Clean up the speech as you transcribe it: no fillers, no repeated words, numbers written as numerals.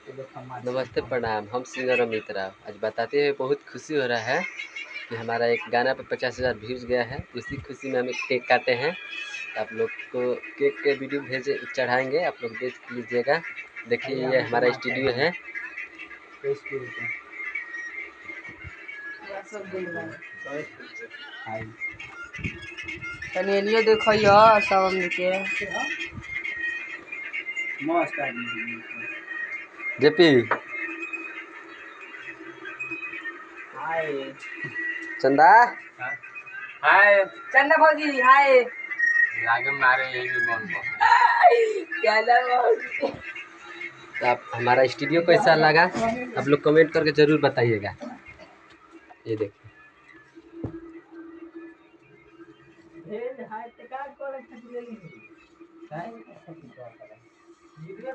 नमस्ते प्रणाम, हम सिंगर अमित राव। आज बताते हुए बहुत खुशी हो रहा है कि हमारा एक गाना पे 50,000 व्यूज़ गया है। उसी खुशी में हम एक केक काटे हैं। आप लोग को केक के वीडियो भेजे चढ़ाएंगे, आप लोग देख लीजिएगा। देखिए ये हमारा स्टूडियो है। तनियो देखो सब हमनी के जेपी चंदा हाय चंदा भौजी हाय लागे मारे यही मन क्या भौजी। तो आप हमारा स्टूडियो कैसा लगा आप लोग कमेंट करके ज़रूर बताइएगा। ये देखिए वीडियो